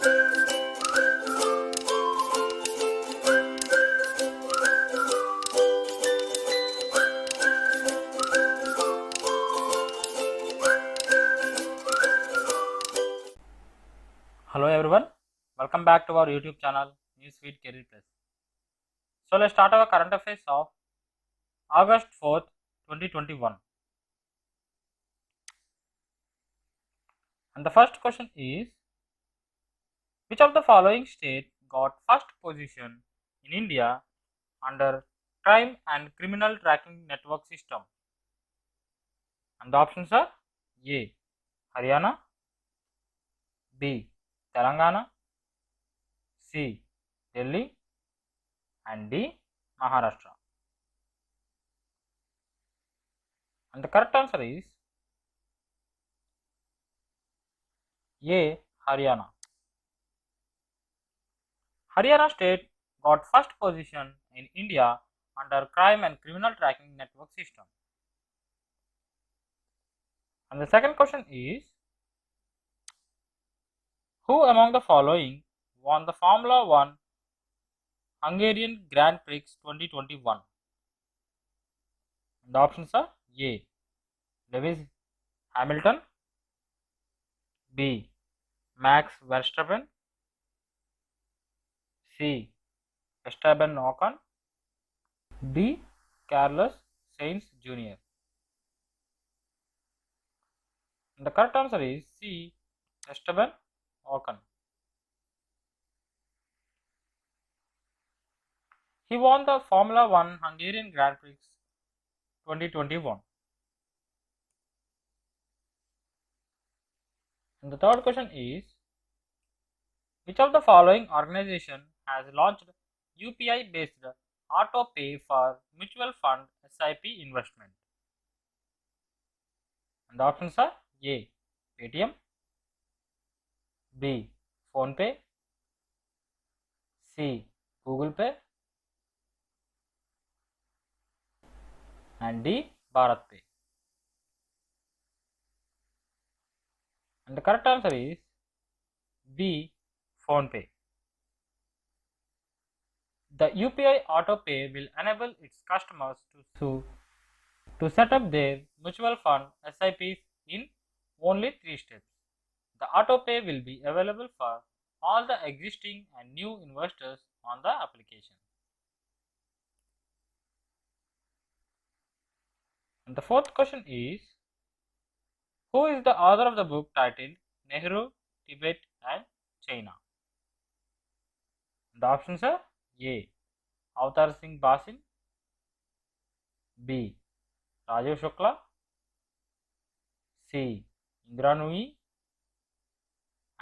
Hello everyone, welcome back to our YouTube channel Newsfeed Career Plus. So let's start our current affairs of August 4th, 2021. And the first question is, which of the following state got first position in India under Crime and Criminal Tracking Network System? And the options are A. Haryana, B. Telangana, C. Delhi, and D. Maharashtra. And the correct answer is A. Haryana. Haryana state got first position in India under Crime and Criminal Tracking Network System. And the second question is, who among the following won the Formula 1 Hungarian Grand Prix 2021? The options are A. Lewis Hamilton, B. Max Verstappen, C. Esteban Ocon, D. Carlos Sainz Jr. And the correct answer is C. Esteban Ocon. He won the Formula 1 Hungarian Grand Prix 2021. And the third question is, which of the following organization has launched UPI based auto pay for mutual fund SIP investment? And the options are A. Paytm, B. PhonePe, C. Google Pay, and D. Bharat Pay. And the correct answer is B. PhonePe. The UPI auto pay will enable its customers to set up their mutual fund SIPs in only 3 steps. The auto pay will be available for all the existing and new investors on the application. And the fourth question is, who is the author of the book titled Nehru, Tibet and China? The options are A. Avatar Singh Bhasin, B. Rajiv Shukla, C. Indra Nooyi,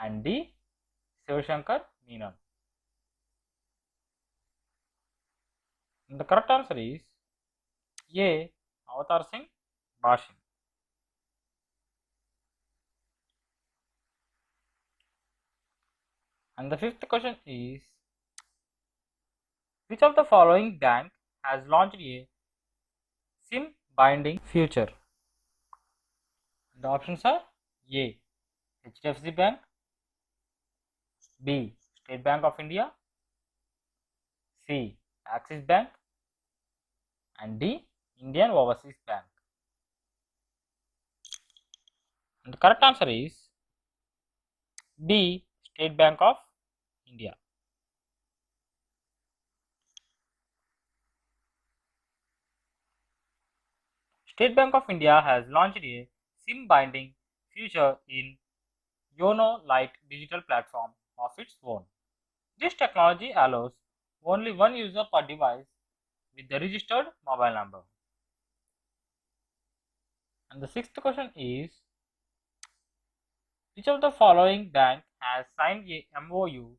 and D. Shivashankar Menon. And the correct answer is A. Avatar Singh Bhasin. And the fifth question is, which of the following bank has launched a SIM binding feature? The options are A. HDFC Bank, B. State Bank of India, C. Axis Bank, and D. Indian Overseas Bank. And the correct answer is D. State Bank of India. State Bank of India has launched a SIM binding feature in YONO Lite digital platform of its own. This technology allows only one user per device with the registered mobile number. And the sixth question is, which of the following bank has signed a MOU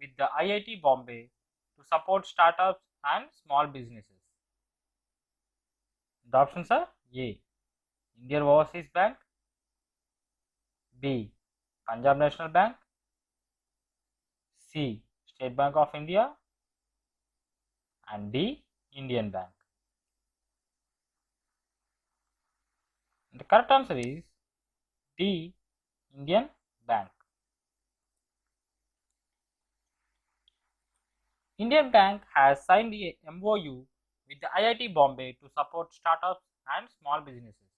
with the IIT Bombay to support startups and small businesses? The options are A. Indian Overseas Bank, B. Punjab National Bank, C. State Bank of India, and D. Indian Bank. And the correct answer is D. Indian Bank. Indian Bank has signed a MOU with the IIT Bombay to support startups and small businesses.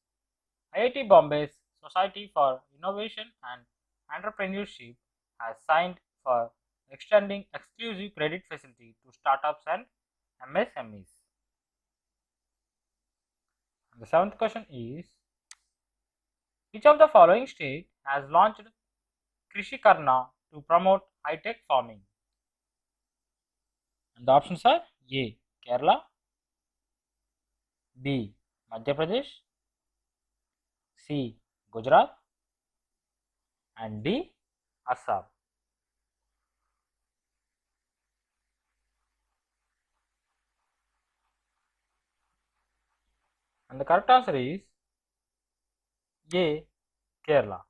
IIT Bombay's Society for Innovation and Entrepreneurship has signed for extending exclusive credit facility to startups and MSMEs. And the seventh question is, which of the following state has launched Krishi Karna to promote high-tech farming? And the options are A. Kerala, B. Madhya Pradesh, C. Gujarat, and D. Assam. And the correct answer is A. Kerala.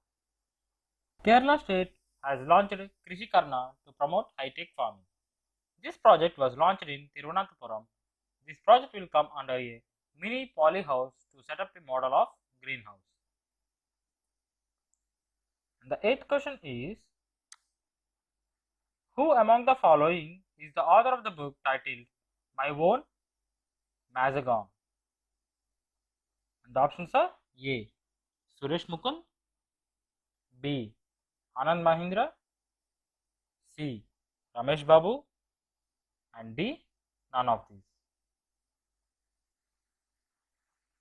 Kerala state has launched Krishi Karna to promote high-tech farming. This project was launched in Thiruvananthapuram. This project will come under a mini polyhouse to set up a model of greenhouse. And the eighth question is, who among the following is the author of the book titled My Own Mazagon? And the options are A. Suresh Mukund, B. Anand Mahindra, C. Ramesh Babu, and D. None of these.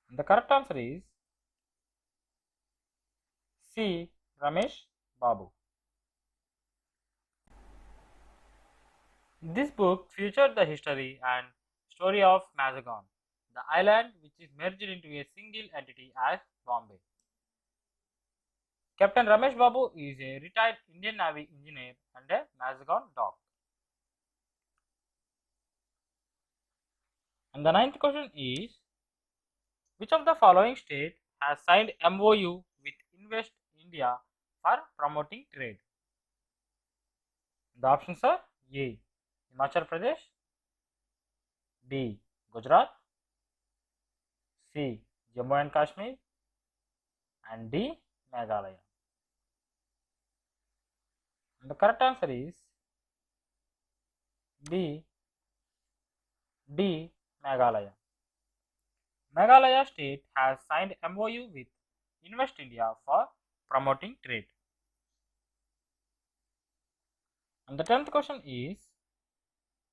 And the correct answer is C. Ramesh Babu. This book featured the history and story of Mazagon, the island which is merged into a single entity as Bombay. Captain Ramesh Babu is a retired Indian Navy engineer and a Mazagon dock. And the ninth question is, which of the following state has signed MOU with Invest India for promoting trade? The options are A. Himachal Pradesh, B. Gujarat, C. Jammu and Kashmir, and D. Meghalaya. And the correct answer is B. D. Meghalaya. Meghalaya state has signed MOU with Invest India for promoting trade. And the 10th question is,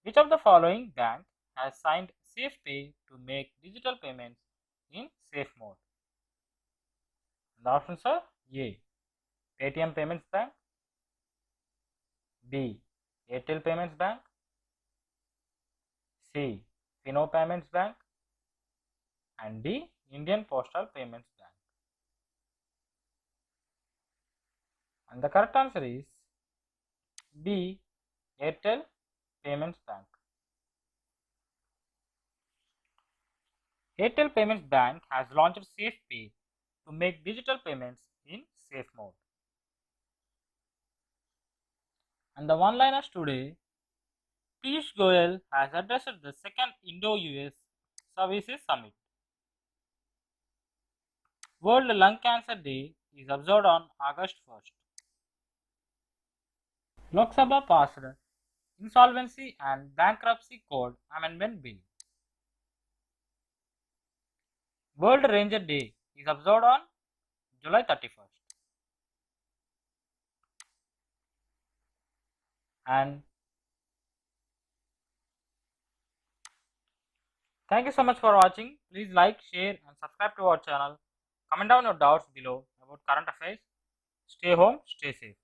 which of the following bank has signed SafePay to make digital payments in safe mode? And the options are A. Paytm Payments Bank, B. Airtel Payments Bank, C. Fino Payments Bank, and D. Indian Postal Payments Bank. And the correct answer is B. Airtel Payments Bank. Airtel Payments Bank has launched SafePay to make digital payments in safe mode. And the one-liners today, Piyush Goyal has addressed the second Indo-US Services Summit. World Lung Cancer Day is observed on August 1st. Lok Sabha passed Insolvency and Bankruptcy Code Amendment Bill. World Ranger Day is observed on July 31st. And thank you so much for watching. Please like, share and subscribe to our channel. Comment down your doubts below about current affairs. Stay home, stay safe.